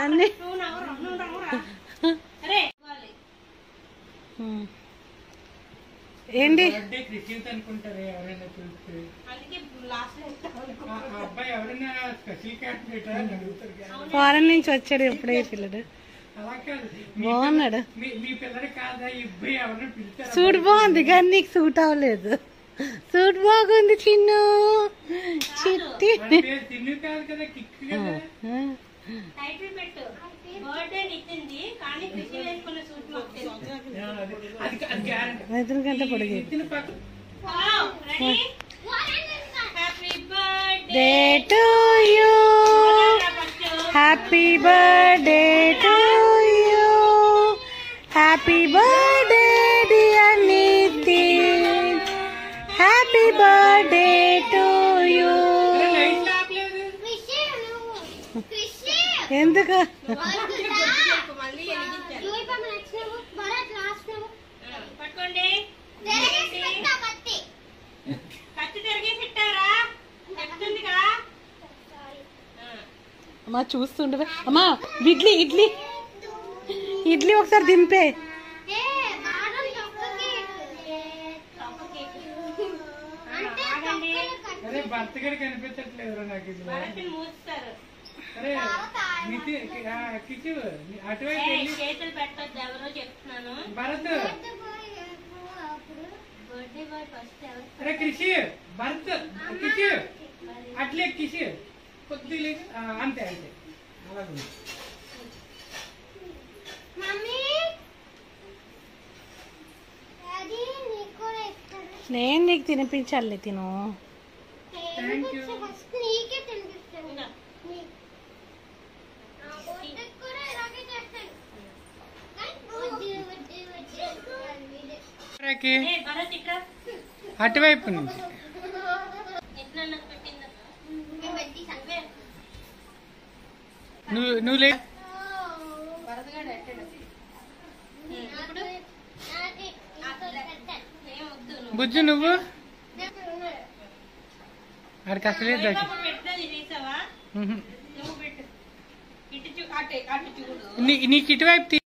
అన్ని ఏంటి ఫారెన్ నుంచి వచ్చాడు ఎప్పుడే పిల్లడు బాగున్నాడు సూట్ బాగుంది కానీ నీకు సూట్ అవ్వలేదు సూట్ బాగుంది చిన్ను చిట్టి గంట పొడిగి day to you happy birthday to you happy birthday dear Nitin happy birthday to you ఎందుకు అమ్మా చూస్తుండే అమ్మా ఇడ్లీ ఇడ్లీ ఇడ్లీ ఒకసారి దింపే కనిపించట్లేదు నాకు భరత్ అరే కృషి భరత్ కృషి అట్లే కృషి కొద్దిగా అంతే అంతే అలాగే నేను నీకు తినిపించాలి తిను అటువైపు నుంచి నువ్వు లే బుజ్జు నువ్వు ఆడికి అసలే నీకు ఇటువైపు